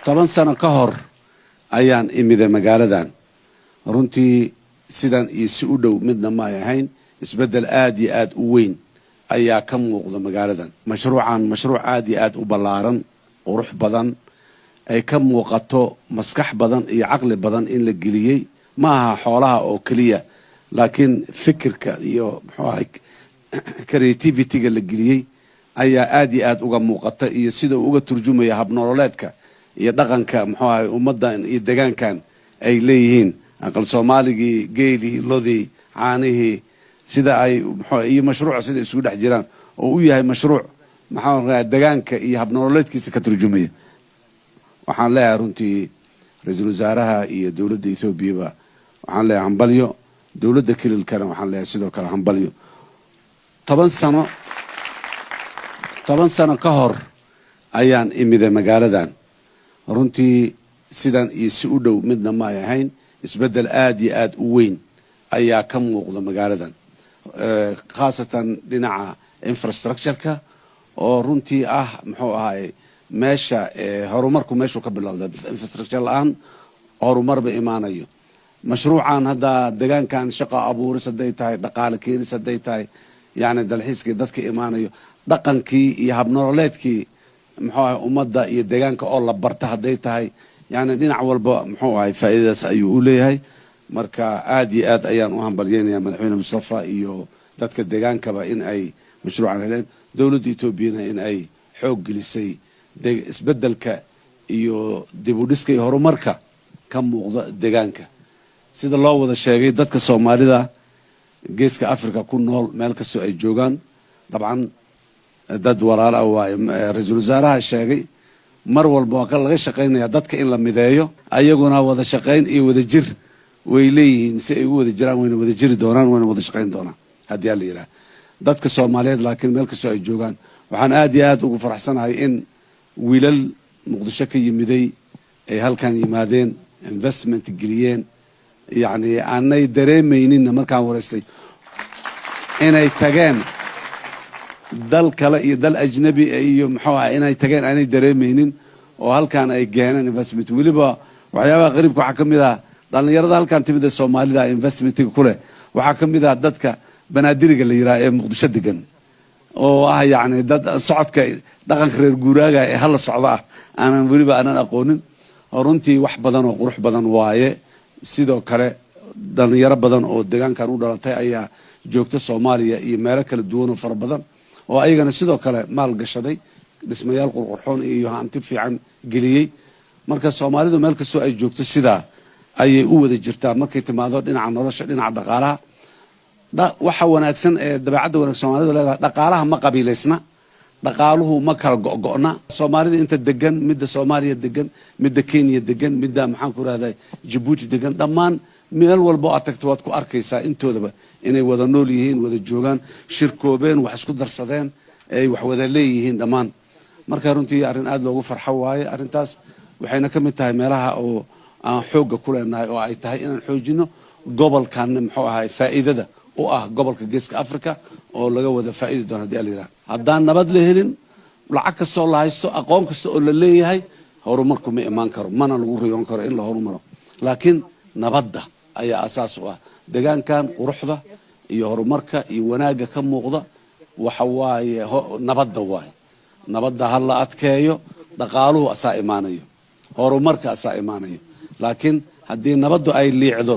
10 sano ka hor ayaan imida magaaladan runtii sidan iyo si u dhow midna ma ahayn isbedel aad iyo aad u weyn ayaa ka muuqda magaaladan mashruuc aad iyo aad u ballaaran qurux badan ay ka muuqato maskax badan iyo caqli badan in la geliyay ma aha xoolaha oo kaliya laakiin fikirka iyo creativity-ga la geliyay ayaa aad iyo aad uga muuqata iyo sida uu uga turjumaya hab nololeedka iyo dhaqanka ummadan iyo deegaankan ay leeyihiin aqal Soomaaligi geeli lodii caanihii sida ay iyo mashruuc sida isugu dhex jiraan oo u yahay mashruuc deegaanka iyo hab nololeedkiisa ka turjumaya waxaan leeyahay runtii ra'iisul wasaaraha iyo dawladda Itoobiya waxaan leeyahay hambalyo dawladda kililkana waxaan leeyahay sidoo kale hambalyo 10 sano ka hor ayaan imida magaaladan runtii sidan iyo si u dhow midna ma ahayn isbedel aad iyo aad u weyn ayaa ka muuqda magaaladan khaasatan dhinaca infrastructure-ka oo runtii meesha horumarku meeshu ka bilowda infrastructure la'aan horumar ba imaanayo mashruucan hadda deegaankan shaqo abuuris haday tahay dhaqaale keenis haday tahay dalxiiskii dadka imaanayo dhaqankii iyo hab nololeedkii ummadda iyo deegaanka oo la barta haday tahay dhinac walba faa'iidadaas ayuu u leeyahay marka aad iyo aad ayaan u hambalyeynaya madaxweyne Mustafa iyo dadka deegaankaba in ay mashruucan heleen dawladda Itoobiyana in ay xoog gelisay isbedelka iyo dib u dhiska iyo horumarka ka muuqda deegaanka sida loo wada sheegay dadka Soomaalida geeska Afrika ku nool meel kastoo ay joogaan dabcan dad walaalo ah ra'iisul wasaaraha sheegay mar walba ka laga shaqeynaya dadka in la mideeyo ayaguna wada shaqeyn iyo wada jir way leeyihiin si ay u wada jiraan wayna wada jiri doonaan wayna wada shaqeyn doonaan haddii la yiraahdo dadka Soomaaliyeed laakiin meel kastoo ay joogaan waxaan aad iyo aad ugu faraxsanahay in wiilal Muqdisho ka yimiday ay halkan yimaadeen investment geliyeen aanay dareemaynin markaan wareystay inay tageen dal kale iyo dal ajnabi iyo inay tageen aanay dareemaynin oo halkan ay geeneen investment waliba waxyaabaha qariibka waxa kamid ah dhalinyarada halkan timida Soomaalida investment ku leh waxa kamid ah dadka banaadiriga la yiraahdo ee Muqdisho degan oo dad socodka dhaqanka reer guuraaga ee hal socda aanan waliba aanan aqoonin runtii wax badan oo qurux badan waaye sidoo kale dhalinyaro badan oo deegaankan u dhalatay ayaa joogta Soomaaliya iyo meelo kala duwan oo fara badan oo ayagana sidoo kale maal gashaday dhismayaal qurxoon iyo hanti fiican geliyay marka Soomaalidu meel kastoo ay joogto sida ayay u wada jirtaa markay timaado dhinaca nolosha dhinaca dhaqaalaha waxa wanaagsan ee dabeecadda wanaagsan Soomaalidu leedahay dhaqaalaha ma qabiileysna dhaqaaluhu ma kala go'go'na Soomaalida inta degan midda Soomaaliya degan midda Kenya degan midda Djibouti degan dhammaan meel walba aad tagto waad ku arkaysaa intoodaba inay wada nool yihiin wada joogaan shirkoobeen wax isku darsadeen ay wax wada leeyihiin dhammaan marka runtii arrin aad loogu farxo waaye arrintaas waxayna ka mid tahay meelaha oo aan xoogga ku leenahay oo ay tahay inaan xoojino gobolkan faa'iidada u ah gobolka geeska Afrika oo laga wada faa'iido doono hadii la yiraahdo haddaan nabad la helin lacag kasta oo la haysto aqoon kasta oo la leeyahay horumarku ma imaan karo mana lagu riyoon karo in la horumaro laakiin nabadda ayaa asaas u ah deegaankan quruxda iyo horumarka iyo wanaaga ka muuqda waxa waaye nabadda hal la adkeeyo dhaqaaluhu asaa imaanayo horumarka asaa imaanayo laakiin haddii nabaddu ay liicdo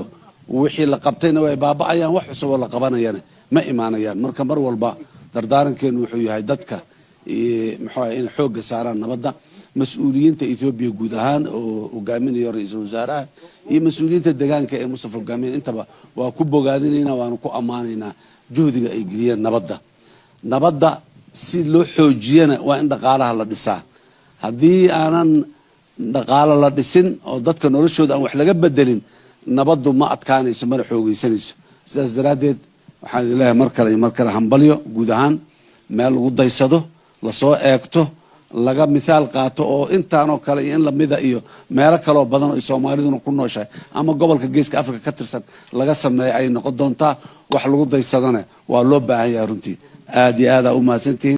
wixii la qabtayna way baaba'ayaan wax cusub oo la qabanayana ma imaanayaan marka mar walba dardaarankeenu wuxuu yahay dadka in xoogga saaraan nabadda mas'uuliyiinta Itoobiya guud ahaan oo hogaaminayo ra'iisul wasaaraha iyo mas'uuliyiinta deegaanka ee Mustafa hogaaminaya intaba waa ku bogaadinaynaa waana ku ammaanaynaa juhdiga ay geliyeen nabadda si loo xoojiyana waa in dhaqaalaha la dhisaa haddii aanan dhaqaale la dhisin oo dadka noloshooda aan wax laga bedelin nabaddu ma adkaanayso mana xoogaysanayso sidaas daraadeed waxaan ilaahay mar kale hambalyo guud ahaan meel lagu daysado la soo eegto laga misaal qaato oo intaanoo kale iyo in lamida iyo meelo kaloo badan oo Soomaaliduna ku nooshahay ama gobolka geeska Afrika ka tirsan laga sameeyo ay noqon doontaa wax lagu daysadana waa loo baahan yahay runtii aad iyo aad u mahadsantihiin